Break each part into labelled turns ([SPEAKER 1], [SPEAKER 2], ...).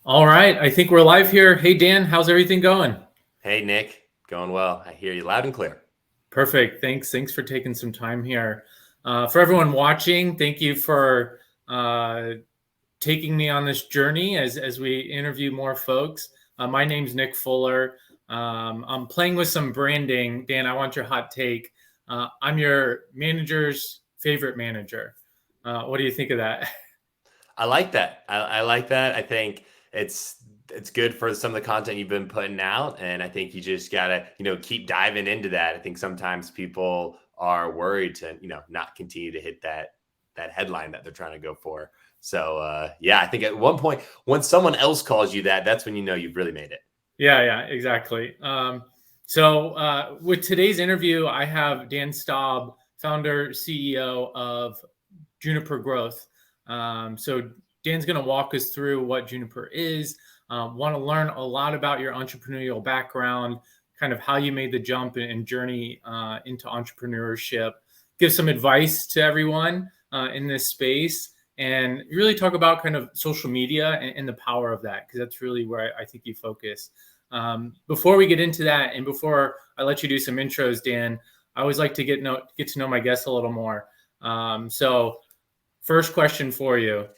[SPEAKER 1] All right, I think we're live here. Hey, Dan, how's everything going?
[SPEAKER 2] Hey, Nick, going well. I hear you loud and clear.
[SPEAKER 1] Perfect. Thanks for taking some time here. For everyone watching, thank you for uh, taking me on this journey as we interview more folks. My name's Nik Fuller. I'm playing with some branding. Dan, I want your hot take. I'm your manager's favorite manager. What do you think of that?
[SPEAKER 2] I like that. I like that. I think it's good for some of the content you've been putting out, and I think you just gotta keep diving into that. I think sometimes people are worried to not continue to hit that headline that they're trying to go for. So yeah, I think at one point when someone else calls you that, that's when you know you've really made it.
[SPEAKER 1] Yeah, exactly. With today's interview, I have Dan Staub, founder, CEO of Juniper Growth. Dan's going to walk us through what Juniper is. Want to learn a lot about your entrepreneurial background, kind of how you made the jump and journey into entrepreneurship. Give some advice to everyone in this space, and really talk about kind of social media and the power of that, because that's really where I think you focus. Before we get into that, and before I let you do some intros, Dan, I always like to get to know my guests a little more. First question for you: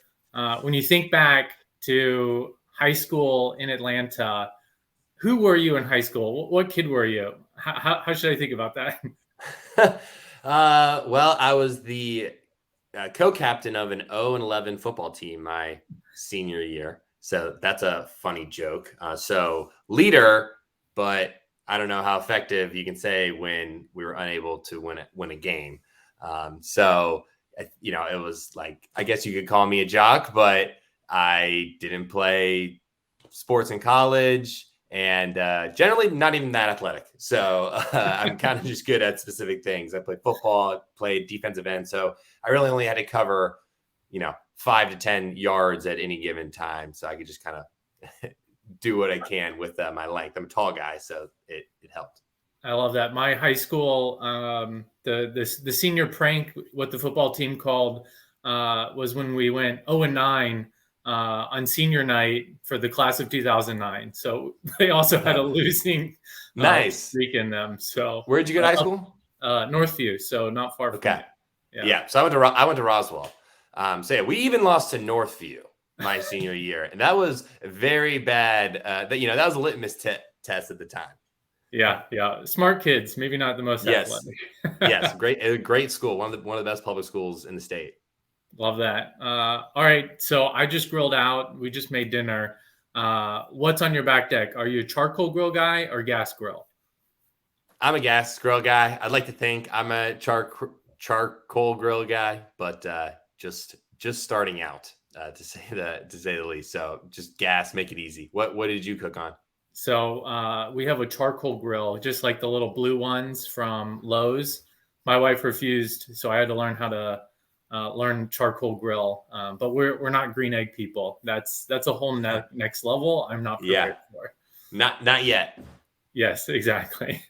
[SPEAKER 1] when you think back to high school in Atlanta, who were you in high school? What kid were you? How should I think about that?
[SPEAKER 2] Well, I was the co-captain of an 0-11 football team my senior year. So that's a funny joke. So leader, but I don't know how effective you can say when we were unable to win a game. It was like, I guess you could call me a jock, but I didn't play sports in college and generally not even that athletic. So I'm kind of just good at specific things. I played football, played defensive end. So I really only had to cover, 5 to 10 yards at any given time. So I could just kind of do what I can with my length. I'm a tall guy, so it helped.
[SPEAKER 1] I love that. My high school, the senior prank, what the football team called, was when we went 0-9 on senior night for the class of 2009. So they also had a losing
[SPEAKER 2] Nice.
[SPEAKER 1] streak in them. So
[SPEAKER 2] Where'd you go to high school?
[SPEAKER 1] Northview, so not far from
[SPEAKER 2] Okay.
[SPEAKER 1] you.
[SPEAKER 2] Yeah. So I went to Roswell. So yeah, we even lost to Northview my senior year, and that was very bad. That was a litmus test at the time.
[SPEAKER 1] Yeah. Smart kids, maybe not the most
[SPEAKER 2] Yes.
[SPEAKER 1] athletic.
[SPEAKER 2] Yes. Great school. One of the best public schools in the state.
[SPEAKER 1] Love that. All right. So I just grilled out. We just made dinner. What's on your back deck? Are you a charcoal grill guy or gas grill?
[SPEAKER 2] I'm a gas grill guy. I'd like to think I'm a charcoal grill guy, but just starting out to say the least. So just gas, make it easy. What did you cook on?
[SPEAKER 1] So we have a charcoal grill, just like the little blue ones from Lowe's. My wife refused, so I had to learn how to learn charcoal grill. But we're not green egg people. That's a whole next level. I'm not
[SPEAKER 2] Yeah,
[SPEAKER 1] prepared for.
[SPEAKER 2] not yet.
[SPEAKER 1] Yes, exactly.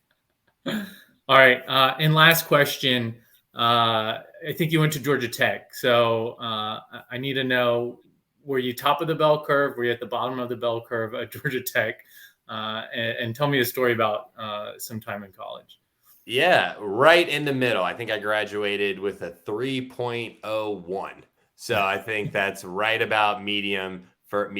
[SPEAKER 1] All right. And last question. I think you went to Georgia Tech. So I need to know, were you top of the bell curve? Were you at the bottom of the bell curve at Georgia Tech? And tell me a story about some time in college.
[SPEAKER 2] Yeah, right in the middle. I think I graduated with a 3.01. So I think that's right about medium for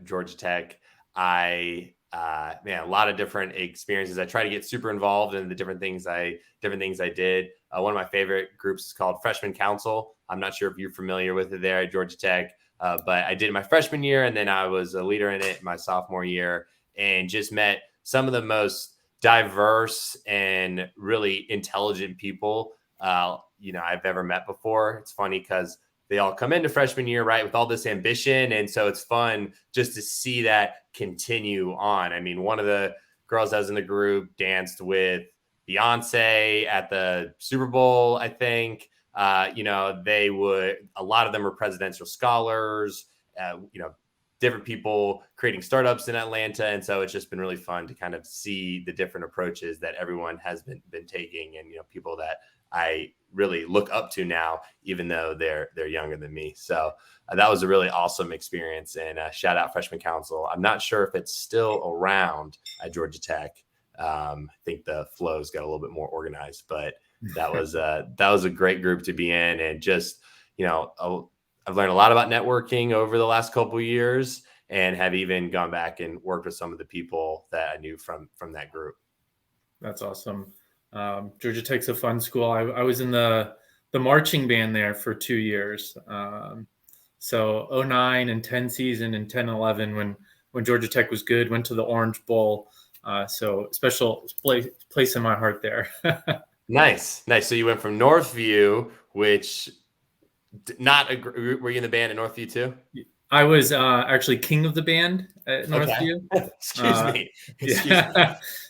[SPEAKER 2] Georgia Tech. A lot of different experiences. I try to get super involved in the different things I did. One of my favorite groups is called Freshman Council. I'm not sure if you're familiar with it there at Georgia Tech, but I did it my freshman year, and then I was a leader in it my sophomore year, and just met some of the most diverse and really intelligent people I've ever met before. It's funny because they all come into freshman year, right, with all this ambition. And so it's fun just to see that continue on. I mean, one of the girls that was in the group danced with Beyonce at the Super Bowl, I think. A lot of them were presidential scholars, different people creating startups in Atlanta. And so it's just been really fun to kind of see the different approaches that everyone has been taking, and, people that I really look up to now, even though they're younger than me. So that was a really awesome experience. And shout out Freshman Council. I'm not sure if it's still around at Georgia Tech. I think the flows got a little bit more organized, but that was a great group to be in. And just, I've learned a lot about networking over the last couple of years, and have even gone back and worked with some of the people that I knew from that group.
[SPEAKER 1] That's awesome. Georgia Tech's a fun school. I was in the marching band there for 2 years. So 09 and 10 season and 10-11 when Georgia Tech was good, went to the Orange Bowl. So special place in my heart there.
[SPEAKER 2] Nice. So you went from Northview, which were you in the band at Northview too?
[SPEAKER 1] I was actually king of the band at Northview.
[SPEAKER 2] Excuse me.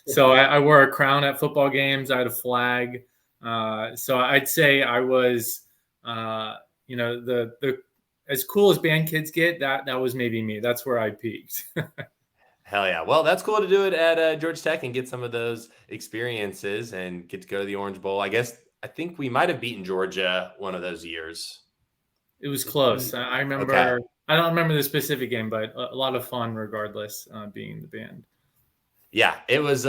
[SPEAKER 1] So I wore a crown at football games. I had a flag. So I'd say I was, the as cool as band kids get, that was maybe me. That's where I peaked.
[SPEAKER 2] Hell yeah. Well, that's cool to do it at Georgia Tech and get some of those experiences and get to go to the Orange Bowl. I think we might have beaten Georgia one of those years.
[SPEAKER 1] It was close. I remember. Okay. I don't remember the specific game, but a lot of fun regardless, being in the band.
[SPEAKER 2] Yeah, it was,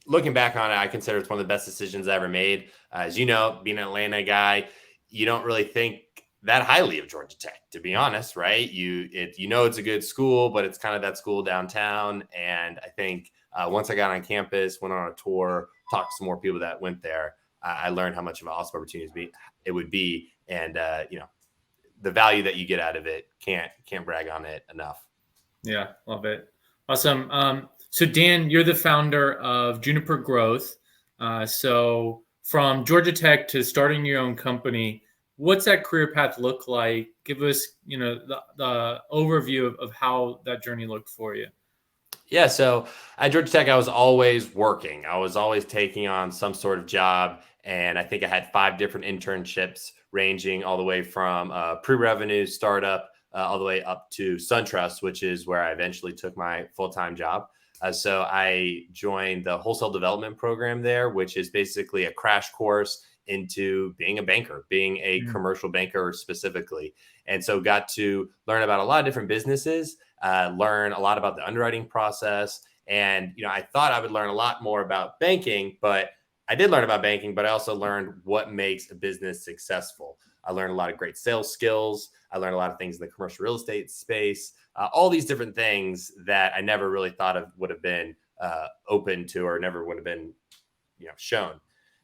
[SPEAKER 2] looking back on it, I consider it's one of the best decisions I ever made. As you know, being an Atlanta guy, you don't really think that highly of Georgia Tech, to be honest, right? It's a good school, but it's kind of that school downtown. And I think once I got on campus, went on a tour, talked to some more people that went there, I learned how much of an awesome opportunity it would be. And, the value that you get out of it, can't brag on it enough.
[SPEAKER 1] Yeah, love it. Awesome. So Dan, you're the founder of Juniper Growth. So from Georgia Tech to starting your own company, what's that career path look like? Give us, the overview of how that journey looked for you.
[SPEAKER 2] Yeah. So at Georgia Tech, I was always working. I was always taking on some sort of job. And I think I had 5 different internships, ranging all the way from pre-revenue startup all the way up to SunTrust, which is where I eventually took my full-time job. So I joined the wholesale development program there, which is basically a crash course into being a banker, being a commercial banker specifically. And so got to learn about a lot of different businesses, learn a lot about the underwriting process. And, I thought I would learn a lot more about banking, but I did learn about banking, but I also learned what makes a business successful. I learned a lot of great sales skills. I learned a lot of things in the commercial real estate space, all these different things that I never really thought of would have been open to, or never would have been, shown.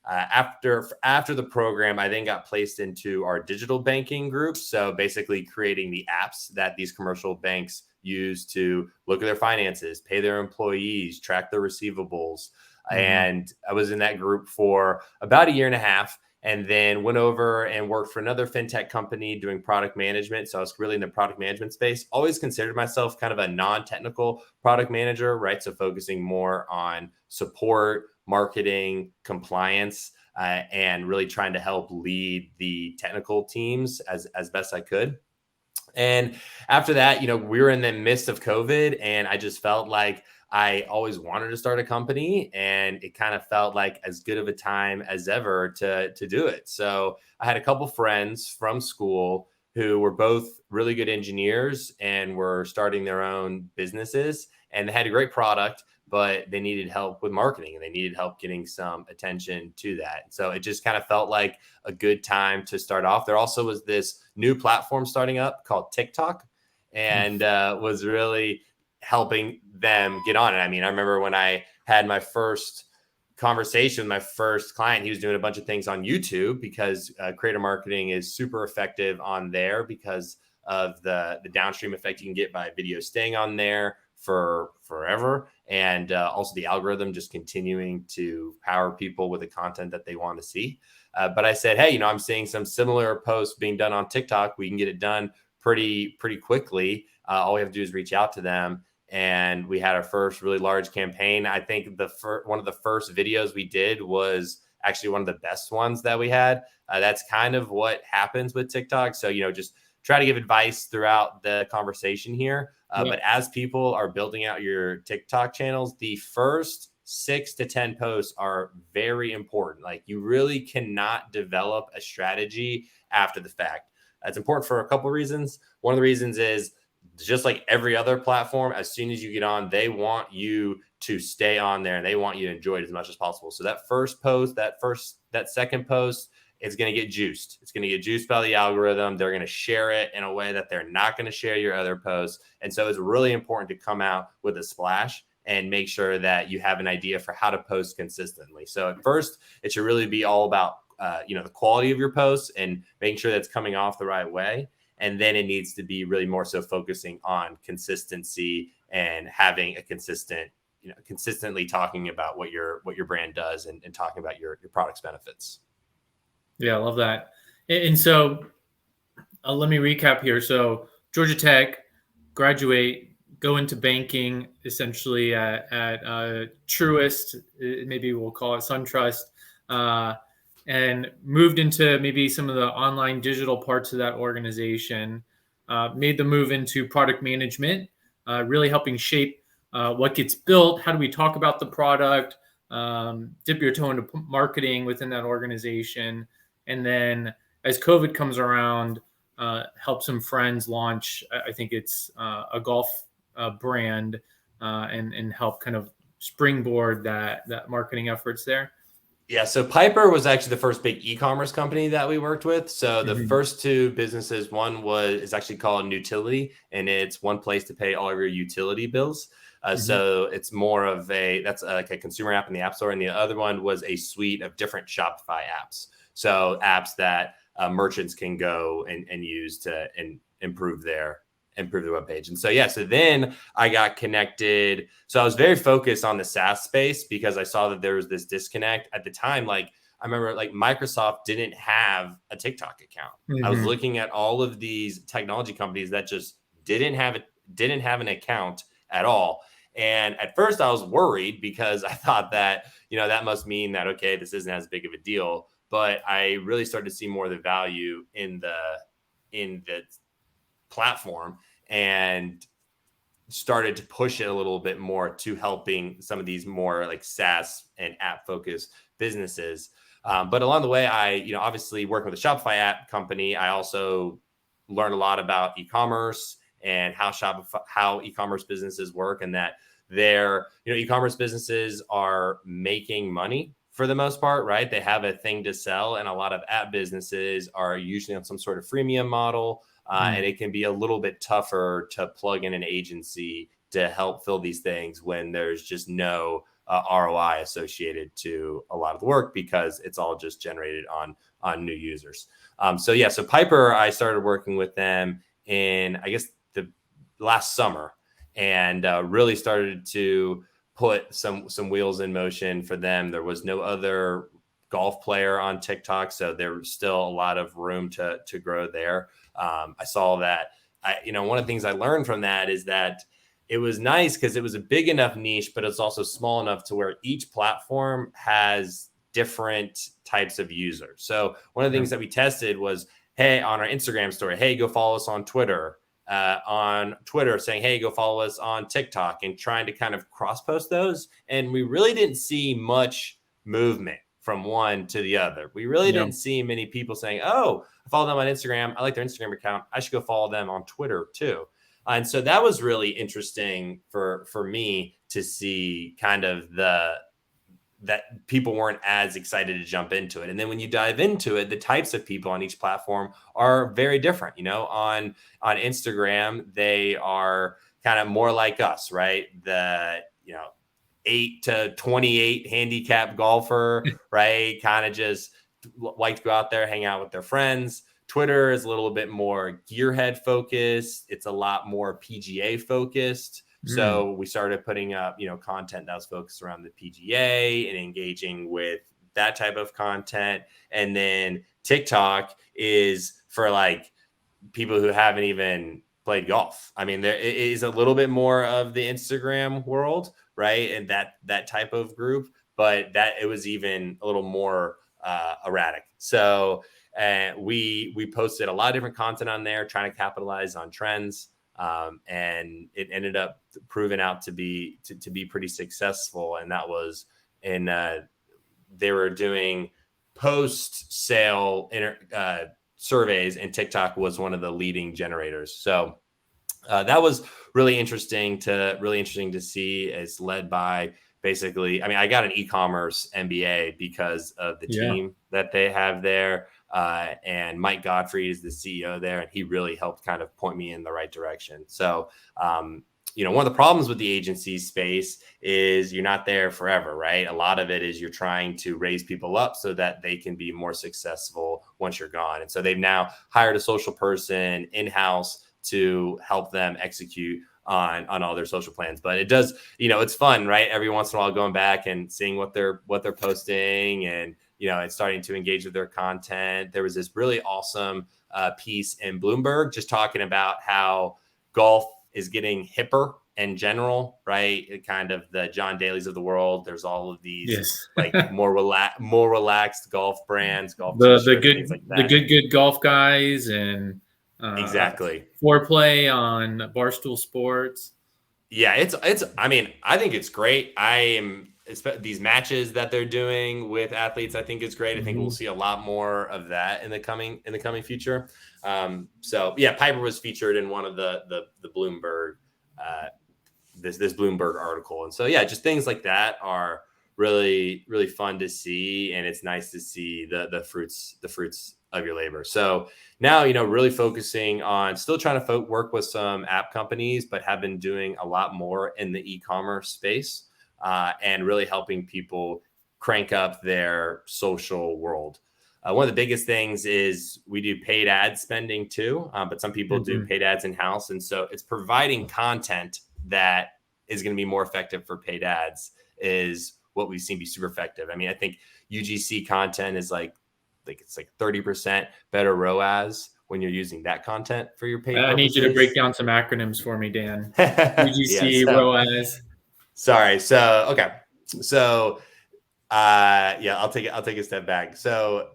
[SPEAKER 2] After the program, I then got placed into our digital banking group. So basically creating the apps that these commercial banks use to look at their finances, pay their employees, track their receivables. And I was in that group for about 1.5 years, and then went over and worked for another fintech company doing product management. So I was really in the product management space. Always considered myself kind of a non-technical product manager, right? So focusing more on support, marketing, compliance, and really trying to help lead the technical teams as best I could. And after that, we were in the midst of COVID, and I just felt like I always wanted to start a company, and it kind of felt like as good of a time as ever to do it. So I had a couple friends from school who were both really good engineers and were starting their own businesses, and they had a great product, but they needed help with marketing, and they needed help getting some attention to that. So it just kind of felt like a good time to start off. There also was this new platform starting up called TikTok, and was really helping them get on it. I remember when I had my first conversation with my first client, he was doing a bunch of things on YouTube because creator marketing is super effective on there because of the downstream effect you can get by video staying on there for forever. And also the algorithm just continuing to power people with the content that they want to see. But I said, hey, I'm seeing some similar posts being done on TikTok. We can get it done pretty quickly. All we have to do is reach out to them. And we had our first really large campaign. I think one of the first videos we did was actually one of the best ones that we had. That's kind of what happens with TikTok. So, just try to give advice throughout the conversation here. But as people are building out your TikTok channels, the first 6 to 10 posts are very important. Like, you really cannot develop a strategy after the fact. That's important for a couple of reasons. One of the reasons is, just like every other platform, as soon as you get on, they want you to stay on there and they want you to enjoy it as much as possible. So that first post, that second post, it's going to get juiced. It's going to get juiced by the algorithm. They're going to share it in a way that they're not going to share your other posts. And so it's really important to come out with a splash and make sure that you have an idea for how to post consistently. So at first, it should really be all about the quality of your posts and making sure that's coming off the right way. And then it needs to be really more so focusing on consistency and having a consistently talking about what your brand does and talking about your product's benefits.
[SPEAKER 1] Yeah, I love that. And so let me recap here. So Georgia Tech, graduate, go into banking, essentially at Truist, maybe we'll call it SunTrust, and moved into maybe some of the online digital parts of that organization, made the move into product management, really helping shape what gets built. How do we talk about the product? Dip your toe into marketing within that organization. And then as COVID comes around, help some friends launch, I think it's a golf brand, and help kind of springboard that marketing efforts there.
[SPEAKER 2] Yeah, so Piper was actually the first big e-commerce company that we worked with. So the first two businesses, one is actually called Nutility, and it's one place to pay all of your utility bills. So it's more of that's like a consumer app in the App Store, and the other one was a suite of different Shopify apps. So apps that merchants can go and use to improve their webpage. And so then I got connected. So I was very focused on the SaaS space because I saw that there was this disconnect at the time. Like, I remember, like, Microsoft didn't have a TikTok account. I was looking at all of these technology companies that just didn't have an account at all. And at first I was worried because I thought that, that must mean that, okay, this isn't as big of a deal. But I really started to see more of the value in the platform and started to push it a little bit more to helping some of these more like SaaS and app focused businesses. But along the way, I, obviously working with a Shopify app company, I also learned a lot about e-commerce and how e-commerce businesses work, and that their, e-commerce businesses are making money for the most part, right? They have a thing to sell, and a lot of app businesses are usually on some sort of freemium model. And it can be a little bit tougher to plug in an agency to help fill these things when there's just no ROI associated to a lot of the work because it's all just generated on new users. So Piper, I started working with them in, I guess, the last summer, and really started to put some wheels in motion for them. There was no other golf player on TikTok, so there was still a lot of room to grow there. I saw that, one of the things I learned from that is that it was nice because it was a big enough niche, but it's also small enough to where each platform has different types of users. So one of the things that we tested was, hey, on our Instagram story, hey, go follow us on Twitter. On Twitter saying, hey, go follow us on TikTok, and trying to kind of cross post those. And we really didn't see much movement from one to the other. We really didn't see many people saying, oh, I follow them on Instagram. I like their Instagram account. I should go follow them on Twitter too. And so that was really interesting for me to see kind of that people weren't as excited to jump into it. And then when you dive into it, the types of people on each platform are very different. On Instagram, they are kind of more like us, right? The, 8 to 28 handicap golfer, right? Kind of just like to go out there, hang out with their friends. Twitter is a little bit more gearhead focused. It's a lot more PGA focused. So we started putting up, content that was focused around the PGA and engaging with that type of content. And then TikTok is for like people who haven't even played golf. I mean, there is a little bit more of the Instagram world, right? And that type of group, but that it was even a little more erratic. So we posted a lot of different content on there, trying to capitalize on trends. And it ended up proving out to be pretty successful. And that was in they were doing post-sale surveys, and TikTok was one of the leading generators. So that was really interesting to see. It's led by basically, I mean, I got an e-commerce MBA because of the team that they have there. And Mike Gottfried is the CEO there, and he really helped kind of point me in the right direction. So, one of the problems with the agency space is you're not there forever, right? A lot of it is you're trying to raise people up so that they can be more successful once you're gone. And so they've now hired a social person in-house to help them execute on all their social plans. But it does, it's fun, right? Every once in a while going back and seeing what they're posting, and it's starting to engage with their content. There was this really awesome piece in Bloomberg just talking about how golf is getting hipper in general, right? Kind of the John Daly's of the world. There's all of these like more relaxed golf brands, golf
[SPEAKER 1] the good
[SPEAKER 2] things like that.
[SPEAKER 1] the good golf guys, and
[SPEAKER 2] exactly
[SPEAKER 1] foreplay on Barstool Sports.
[SPEAKER 2] Yeah, it's. I mean, I think it's great. These matches that they're doing with athletes, I think it's great. I think we'll see a lot more of that in the coming future. So yeah, Piper was featured in one of the Bloomberg this Bloomberg article, and so yeah, just things like that are really fun to see, and it's nice to see the fruits of your labor. So now, really focusing on still trying to work with some app companies, but have been doing a lot more in the e-commerce space. And really helping people crank up their social world. One of the biggest things is we do paid ad spending too, but some people do paid ads in-house. And so it's providing content that is going to be more effective for paid ads is what we've seen be super effective. I mean, I think UGC content is like it's like 30% better ROAS when you're using that content for your paid purposes.
[SPEAKER 1] I need you to break down some acronyms for me, Dan. UGC, ROAS.
[SPEAKER 2] Sorry. So, okay. So, I'll take a step back. So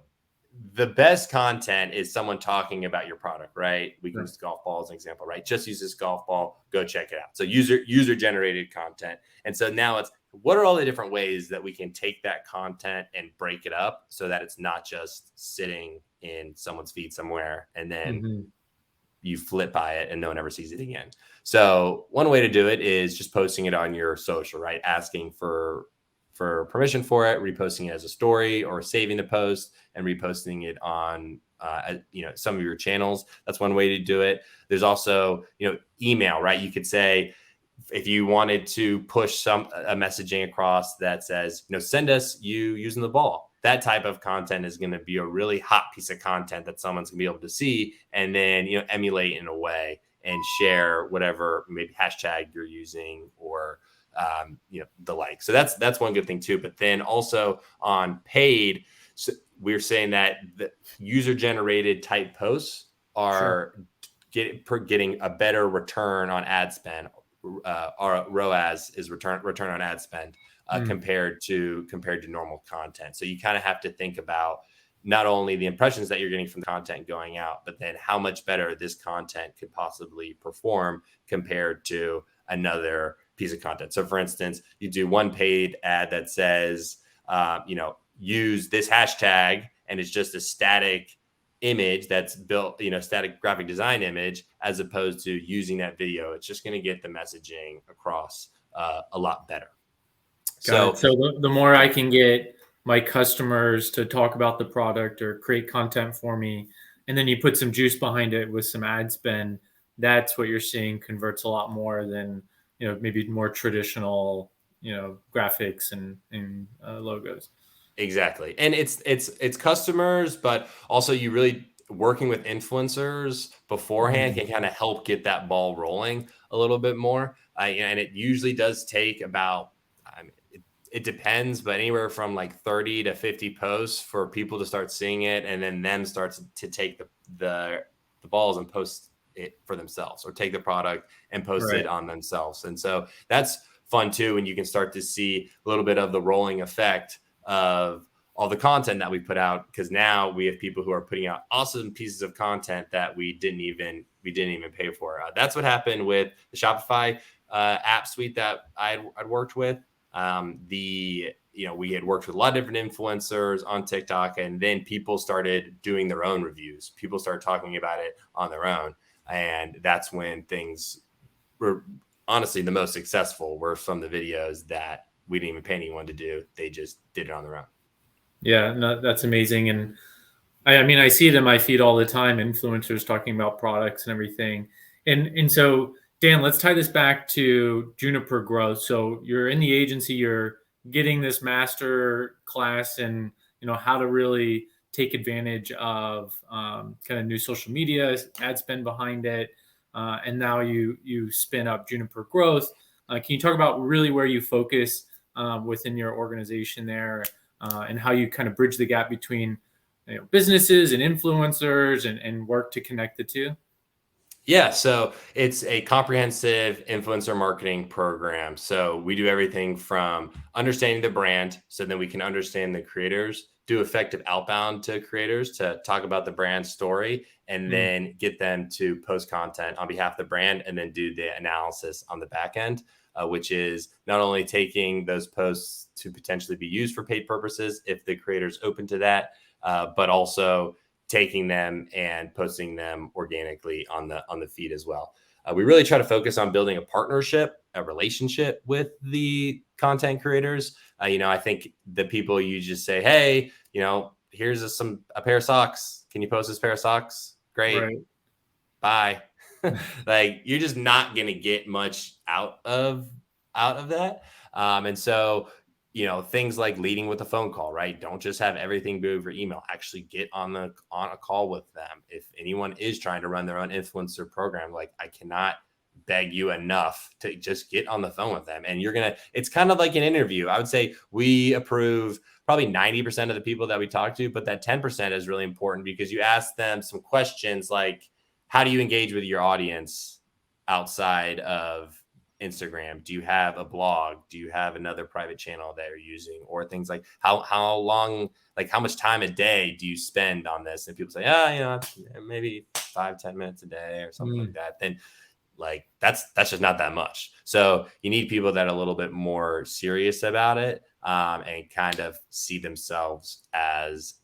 [SPEAKER 2] the best content is someone talking about your product, right? We can use golf ball as an example, right? Just use this golf ball, go check it out. So user generated content. And so now it's, what are all the different ways that we can take that content and break it up so that it's not just sitting in someone's feed somewhere and then you flip by it and no one ever sees it again. So one way to do it is just posting it on your social, right? Asking for permission for it, reposting it as a story, or saving the post and reposting it on some of your channels. That's one way to do it. There's also email, right? You could say, if you wanted to push a messaging across that says, send us you using the ball. That type of content is going to be a really hot piece of content that someone's going to be able to see and then, emulate in a way and share whatever maybe hashtag you're using or, the like. So that's one good thing too. But then also on paid, so we're saying that the user generated type posts are getting a better return on ad spend. Our ROAS is return on ad spend compared to normal content. So you kind of have to think about not only the impressions that you're getting from the content going out, but then how much better this content could possibly perform compared to another piece of content. So for instance, you do one paid ad that says, use this hashtag, and it's just a static image that's built, static graphic design image, as opposed to using that video. It's just going to get the messaging across a lot better.
[SPEAKER 1] So the more I can get my customers to talk about the product or create content for me, and then you put some juice behind it with some ad spend, that's what you're seeing converts a lot more than, maybe more traditional, graphics and logos.
[SPEAKER 2] Exactly. And it's customers, but also you really working with influencers beforehand can kind of help get that ball rolling a little bit more. And it usually does take about, it depends, but anywhere from like 30 to 50 posts for people to start seeing it, and then them starts to take the balls and post it for themselves, or take the product and post it on themselves. And so that's fun too. And you can start to see a little bit of the rolling effect of all the content that we put out, because now we have people who are putting out awesome pieces of content that we didn't even pay for. That's what happened with the Shopify app suite that I'd worked with. We had worked with a lot of different influencers on TikTok, and then people started doing their own reviews. People started talking about it on their own. And that's when things were honestly the most successful, were from the videos that we didn't even pay anyone to do. They just did it on their own.
[SPEAKER 1] Yeah, no, that's amazing. And I mean, I see it in my feed all the time, influencers talking about products and everything. And so, Dan, let's tie this back to Juniper Growth. So you're in the agency, you're getting this master class and how to really take advantage of kind of new social media, ad spend behind it, and now you spin up Juniper Growth. Can you talk about really where you focus within your organization there, and how you kind of bridge the gap between businesses and influencers and work to connect the two?
[SPEAKER 2] Yeah, so it's a comprehensive influencer marketing program. So we do everything from understanding the brand, so then we can understand the creators, do effective outbound to creators to talk about the brand story, and then get them to post content on behalf of the brand, and then do the analysis on the back end, which is not only taking those posts to potentially be used for paid purposes if the creator's open to that, but also taking them and posting them organically on the feed as well. We really try to focus on building a partnership, a relationship with the content creators. I think the people you just say, hey, here's a pair of socks. Can you post this pair of socks? Great.
[SPEAKER 1] Right.
[SPEAKER 2] Bye. Like, you're just not going to get much out of that. And so, things like leading with a phone call, right? Don't just have everything be over email. Actually get on a call with them. If anyone is trying to run their own influencer program, like, I cannot beg you enough to just get on the phone with them. And it's kind of like an interview. I would say we approve probably 90% of the people that we talk to, but that 10% is really important, because you ask them some questions like, how do you engage with your audience outside of Instagram? Do you have a blog? Do you have another private channel that you're using? Or things like how long, like how much time a day do you spend on this? And people say, maybe 5-10 minutes a day or something like that. Then like that's just not that much. So you need people that are a little bit more serious about it, and kind of see themselves as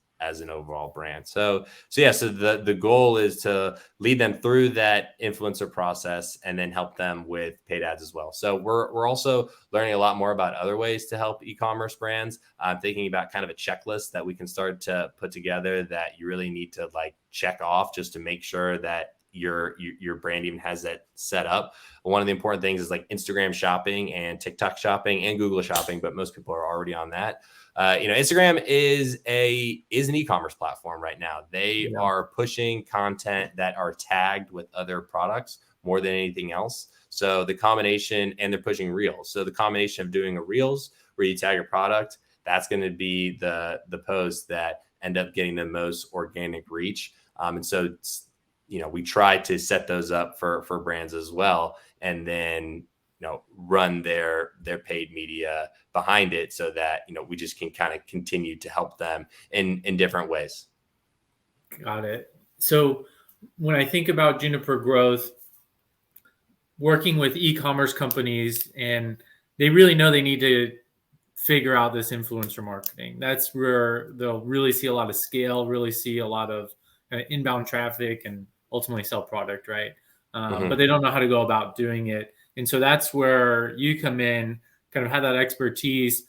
[SPEAKER 2] an overall brand. So the goal is to lead them through that influencer process and then help them with paid ads as well. So we're also learning a lot more about other ways to help e-commerce brands. I'm thinking about kind of a checklist that we can start to put together that you really need to like check off just to make sure that your brand even has that set up. One of the important things is like Instagram shopping and TikTok shopping and Google shopping, but most people are already on that. Instagram is an e-commerce platform right now. They are pushing content that are tagged with other products more than anything else. So the combination, and they're pushing reels. So the combination of doing a reels where you tag a product, that's going to be the posts that end up getting the most organic reach. And so we try to set those up for brands as well, and then run their paid media behind it, so that we just can kind of continue to help them in different ways.
[SPEAKER 1] Got it. So when I think about Juniper Growth, working with e-commerce companies, and they really know they need to figure out this influencer marketing. That's where they'll really see a lot of scale, really see a lot of inbound traffic, and ultimately sell product, right? But they don't know how to go about doing it. And so that's where you come in, kind of have that expertise,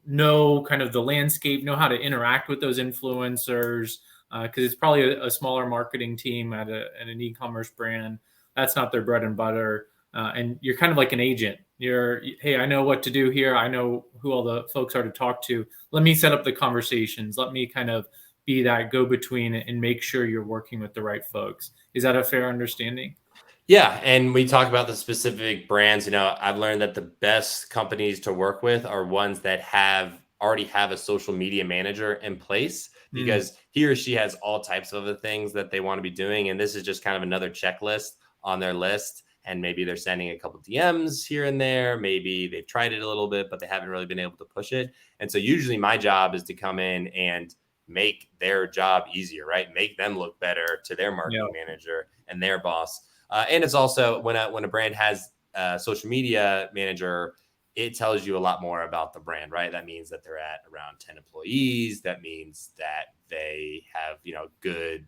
[SPEAKER 1] know kind of the landscape, know how to interact with those influencers, because it's probably a smaller marketing team at an e-commerce brand. That's not their bread and butter. And you're kind of like an agent. Hey, I know what to do here. I know who all the folks are to talk to. Let me set up the conversations. Let me kind of be that go-between and make sure you're working with the right folks. Is that a fair understanding?
[SPEAKER 2] Yeah. And we talk about the specific brands. I've learned that the best companies to work with are ones that already have a social media manager in place, because he or she has all types of other things that they want to be doing. And this is just kind of another checklist on their list. and maybe they're sending a couple DMs here and there. Maybe they've tried it a little bit, but they haven't really been able to push it. And so usually my job is to come in and make their job easier, right? Make them look better to their marketing manager and their boss. And it's also when a brand has a social media manager, it tells you a lot more about the brand, right? That means that they're at around 10 employees. That means that they have, good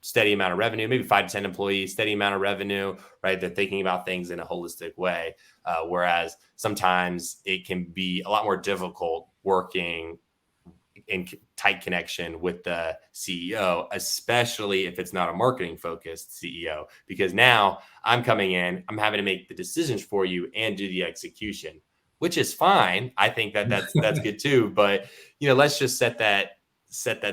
[SPEAKER 2] steady amount of revenue, maybe 5 to 10 employees, steady amount of revenue, right? They're thinking about things in a holistic way. Whereas sometimes it can be a lot more difficult working in tight connection with the CEO, especially if it's not a marketing focused CEO, because now I'm coming in, I'm having to make the decisions for you and do the execution, which is fine. I think that's good too. But, let's just set that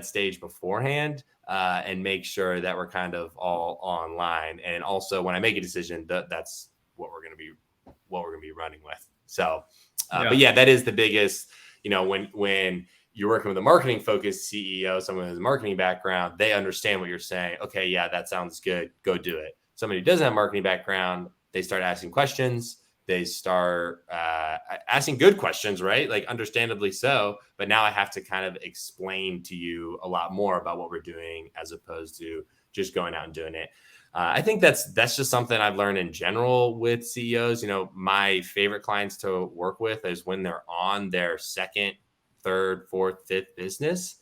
[SPEAKER 2] stage beforehand and make sure that we're kind of all online. And also when I make a decision, that's what we're going to be running with. So, but yeah, that is the biggest, when you're working with a marketing focused CEO, someone who has a marketing background, they understand what you're saying. Okay, yeah, that sounds good. Go do it. Somebody who doesn't have a marketing background, they start asking questions. They start asking good questions, right? Like understandably so. But now I have to kind of explain to you a lot more about what we're doing as opposed to just going out and doing it. I think that's just something I've learned in general with CEOs. My favorite clients to work with is when they're on their second, third, fourth, fifth business,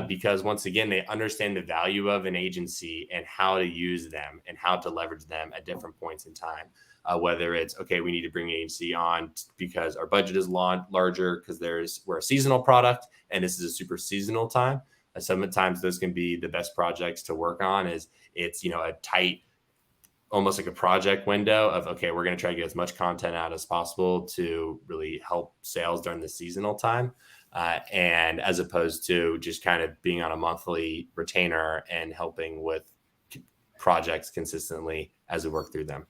[SPEAKER 2] because once again, they understand the value of an agency and how to use them and how to leverage them at different points in time. Whether it's, okay, we need to bring an agency on because our budget is larger because we're a seasonal product and this is a super seasonal time. Sometimes those can be the best projects to work on. It's a tight, almost like a project window of, okay, we're going to try to get as much content out as possible to really help sales during the seasonal time. And as opposed to just kind of being on a monthly retainer and helping with projects consistently as we work through them.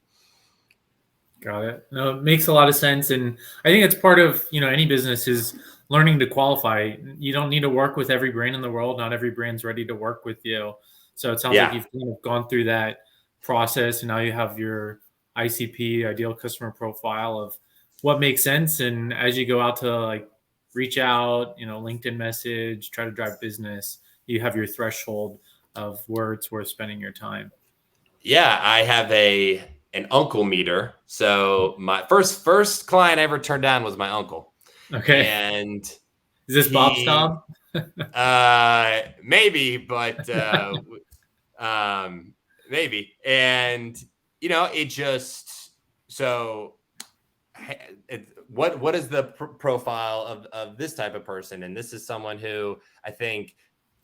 [SPEAKER 1] Got it. No, it makes a lot of sense. And I think it's part of, any business is learning to qualify. You don't need to work with every brand in the world. Not every brand's ready to work with you. So it sounds like you've kind of gone through that process and now you have your ICP, ideal customer profile, of what makes sense. And as you go out to reach out, LinkedIn message, try to drive business, you have your threshold of where it's worth spending your time.
[SPEAKER 2] Yeah, I have an uncle meter. So my first client I ever turned down was my uncle.
[SPEAKER 1] Okay.
[SPEAKER 2] And
[SPEAKER 1] is this Bob Staub?
[SPEAKER 2] Maybe, but maybe. And it just what is the profile of this type of person? And this is someone who I think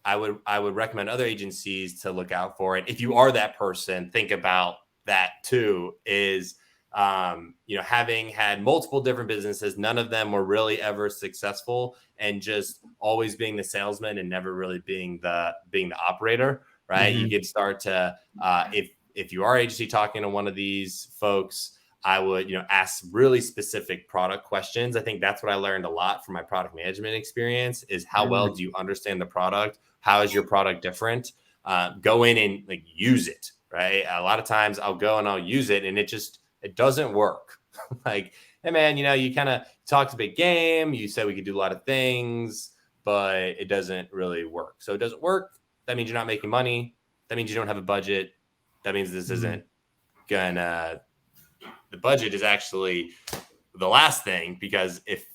[SPEAKER 2] I would recommend other agencies to look out for. And if you are that person, think about that too, is having had multiple different businesses, none of them were really ever successful, and just always being the salesman and never really being the operator, right? You could start to if you are agency talking to one of these folks, I would, ask really specific product questions. I think that's what I learned a lot from my product management experience, is how well do you understand the product? How is your product different? Go in and use it, right? A lot of times I'll go and I'll use it and it doesn't work. Hey man, you kind of talked a big game. You said we could do a lot of things, but it doesn't really work. So it doesn't work. That means you're not making money. That means you don't have a budget. That means this isn't gonna, the budget is actually the last thing, because if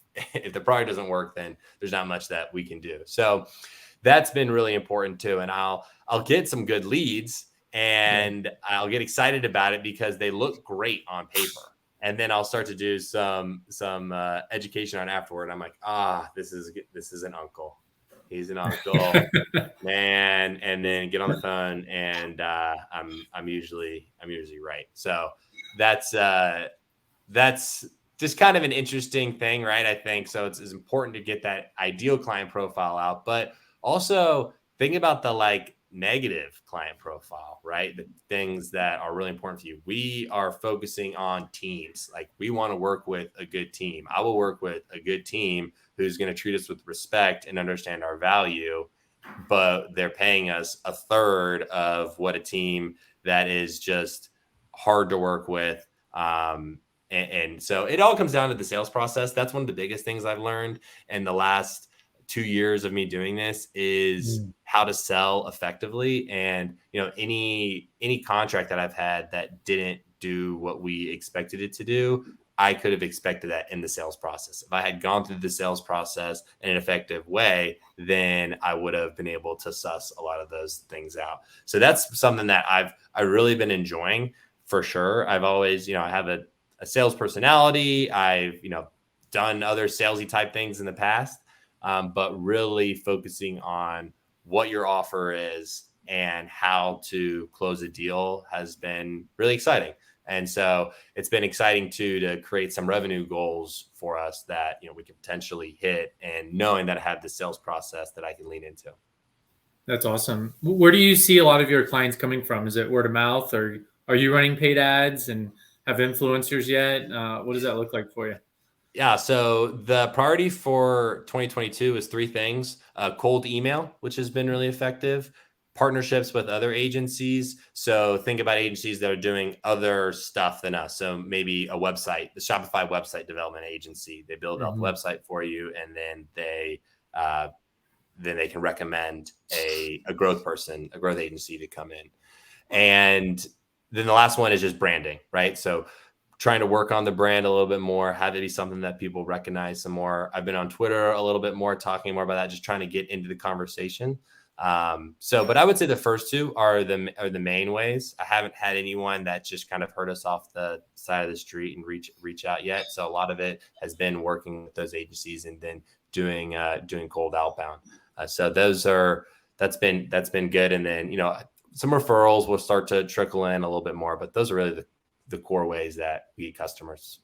[SPEAKER 2] the product doesn't work, then there's not much that we can do. So that's been really important too. And I'll get some good leads and I'll get excited about it because they look great on paper. And then I'll start to do some education on afterward. I'm like, this is an uncle. He's an uncle, man. And then get on the phone, and I'm usually right. So that's just kind of an interesting thing, right? I think so. It's important to get that ideal client profile out, but also think about the negative client profile, right? The things that are really important for you. We are focusing on teams. We want to work with a good team. I will work with a good team who's going to treat us with respect and understand our value, but they're paying us a third of what a team that is just hard to work with. And so it all comes down to the sales process. That's one of the biggest things I've learned in the last 2 years of me doing this is how to sell effectively. And, any contract that I've had that didn't do what we expected it to do, I could have expected that in the sales process. If I had gone through the sales process in an effective way, then I would have been able to suss a lot of those things out. So that's something that I've really been enjoying for sure. I've always, I have a sales personality. I've, done other salesy type things in the past, but really focusing on what your offer is and how to close a deal has been really exciting. And so it's been exciting too to create some revenue goals for us that we can potentially hit, and knowing that I have the sales process that I can lean into.
[SPEAKER 1] That's awesome. Where do you see a lot of your clients coming from? Is it word of mouth, or are you running paid ads and have influencers yet? What does that look like for you?
[SPEAKER 2] Yeah, so the priority for 2022 is 3 things: cold email, which has been really effective; partnerships with other agencies. So think about agencies that are doing other stuff than us. So maybe a website, the Shopify website development agency, they build out the website for you, and then they can recommend a growth person, a growth agency to come in. And then the last one is just branding, right? So trying to work on the brand a little bit more, have it be something that people recognize some more. I've been on Twitter a little bit more, talking more about that, just trying to get into the conversation. But I would say the first 2 are the main ways. I haven't had anyone that just kind of heard us off the side of the street and reach out yet. So a lot of it has been working with those agencies and then doing cold outbound. So that's been good. And then, some referrals will start to trickle in a little bit more, but those are really the core ways that we get customers.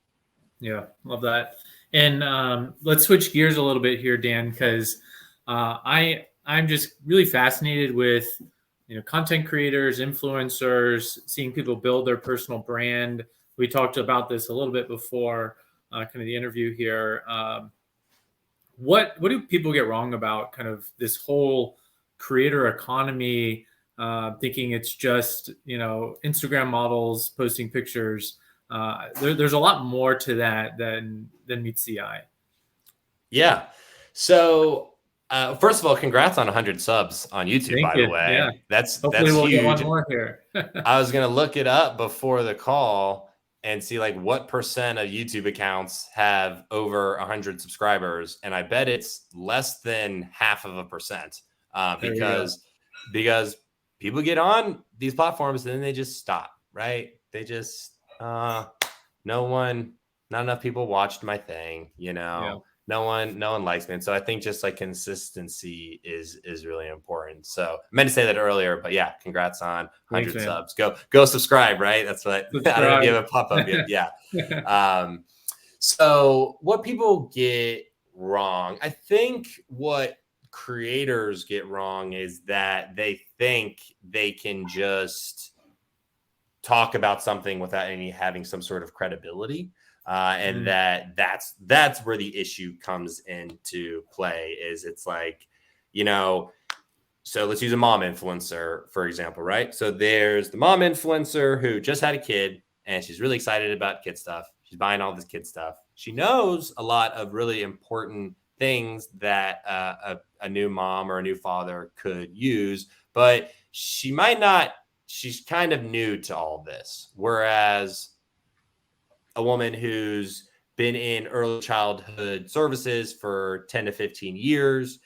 [SPEAKER 1] Yeah, love that. And let's switch gears a little bit here, Dan, because I'm just really fascinated with content creators, influencers, seeing people build their personal brand. We talked about this a little bit before kind of the interview here. What do people get wrong about kind of this whole creator economy? Thinking it's just Instagram models posting pictures. There's a lot more to that than meets the eye.
[SPEAKER 2] Yeah. So first of all, congrats on 100 subs on YouTube.
[SPEAKER 1] Thank
[SPEAKER 2] by
[SPEAKER 1] you.
[SPEAKER 2] the way,
[SPEAKER 1] Yeah.
[SPEAKER 2] that's
[SPEAKER 1] Hopefully we'll
[SPEAKER 2] huge.
[SPEAKER 1] get one more here.
[SPEAKER 2] I was gonna look it up before the call and see like what % of YouTube accounts have over 100 subscribers, and I bet it's less than 0.5%. Because people get on these platforms and then they just stop, right? They just not enough people watched my thing,
[SPEAKER 1] Yeah.
[SPEAKER 2] no one likes me. And so I think just like consistency is really important. So I meant to say that earlier, but yeah, congrats on 100 subs. Go subscribe, right? That's what I don't know if you have a pop-up yet. Yeah. So what people get wrong, I think what creators get wrong is that they think they can just talk about something without having some sort of credibility. And that's where the issue comes into play. Is it's like, so let's use a mom influencer, for example, right? So there's the mom influencer who just had a kid and she's really excited about kid stuff. She's buying all this kid stuff. She knows a lot of really important things that a new mom or a new father could use, but she might not. She's kind of new to all this. Whereas a woman who's been in early childhood services for 10 to 15 years,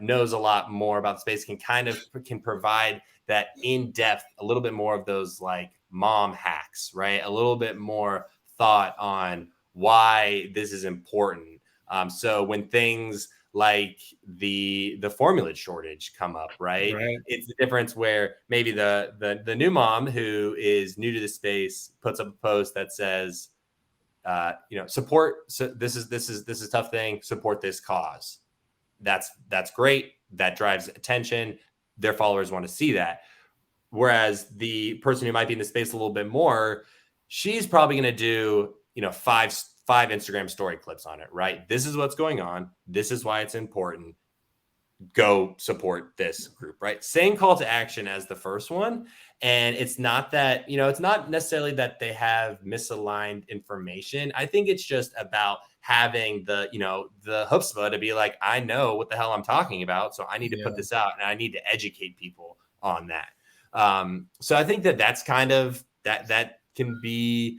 [SPEAKER 2] knows a lot more about the space, can provide that in depth, a little bit more of those like mom hacks, right? A little bit more thought on why this is important. So when things like the formula shortage come up, right? It's the difference where maybe the new mom who is new to the space puts up a post that says, support. So this is a tough thing. Support this cause. That's great. That drives attention. Their followers want to see that. Whereas the person who might be in the space a little bit more, she's probably going to do, five Instagram story clips on it, right? This is what's going on. This is why it's important. go support this group, right? Same call to action as the first one. And it's not that, it's not necessarily that they have misaligned information. I think it's just about having the chutzpah to be like, I know what the hell I'm talking about. So I need to put this out and I need to educate people on that. So I think that's kind of, that can be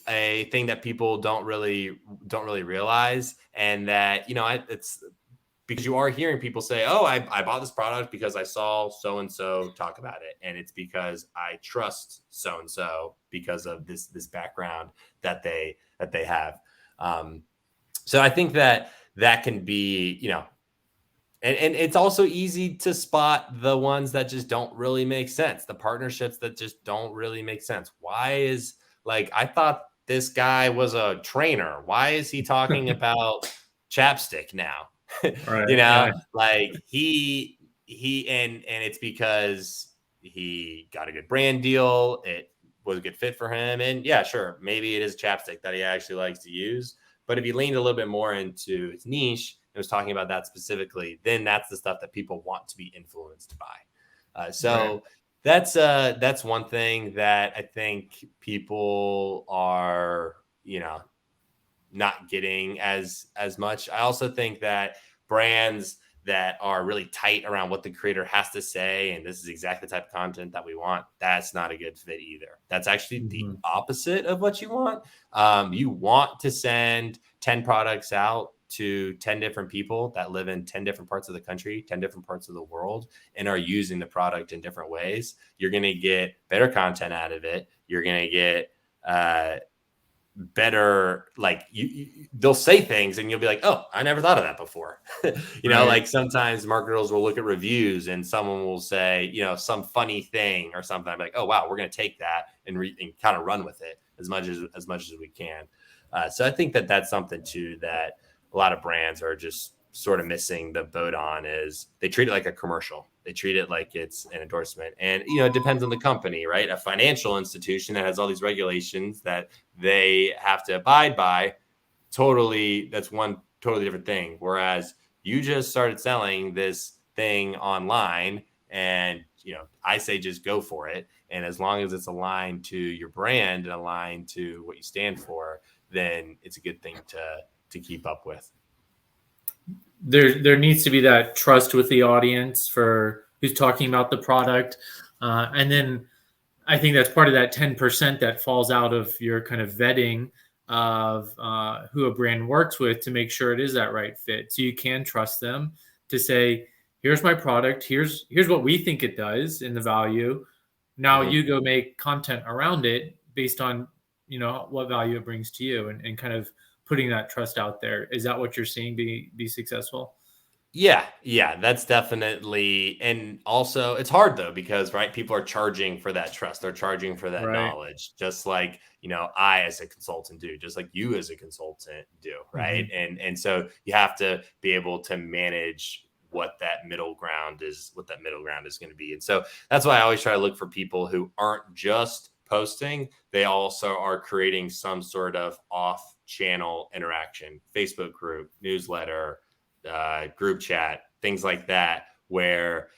[SPEAKER 2] a thing that people don't really realize. And that, it's because you are hearing people say, oh, I bought this product because I saw so-and-so talk about it. And it's because I trust so-and-so because of this background that they have. So I think that can be, and it's also easy to spot the ones that just don't really make sense. The partnerships that just don't really make sense. Why is, like, I thought this guy was a trainer. Why is he talking about chapstick now?
[SPEAKER 1] Right.
[SPEAKER 2] Like he and it's because he got a good brand deal. It was a good fit for him. And yeah, sure, maybe it is chapstick that he actually likes to use. But if he leaned a little bit more into its niche and was talking about that specifically, then that's the stuff that people want to be influenced by. So that's one thing that I think people are, not getting as much. I also think that brands that are really tight around what the creator has to say, and this is exactly the type of content that we want, that's not a good fit either. That's actually the opposite of what you want. You want to send 10 products out to 10 different people that live in 10 different parts of the country, 10 different parts of the world, and are using the product in different ways. You're going to get better content out of it. You're going to get better, like they'll say things and you'll be like, oh, I never thought of that before. Like sometimes marketers will look at reviews and someone will say, some funny thing or something. I'm like, oh wow, we're going to take that and kind of run with it as much as we can. So I think that's something too that a lot of brands are just sort of missing the boat on, is they treat it like a commercial. They treat it like it's an endorsement. And, it depends on the company, right? A financial institution that has all these regulations that they have to abide by, that's one totally different thing. Whereas you just started selling this thing online and, I say just go for it. And as long as it's aligned to your brand and aligned to what you stand for, then it's a good thing to keep up with.
[SPEAKER 1] There needs to be that trust with the audience for who's talking about the product. And then I think that's part of that 10% that falls out of your kind of vetting of who a brand works with to make sure it is that right fit. So you can trust them to say, here's my product. Here's what we think it does in the value. Now you go make content around it based on, what value it brings to you, and kind of putting that trust out there. Is that what you're seeing be successful?
[SPEAKER 2] Yeah, that's definitely. And also it's hard though, because people are charging for that trust. They're charging for that knowledge, just like, I as a consultant do, just like you as a consultant do. Right. And so you have to be able to manage what that middle ground is going to be. And so that's why I always try to look for people who aren't just posting. They also are creating some sort of off channel interaction, Facebook group, newsletter, group chat, things like that, where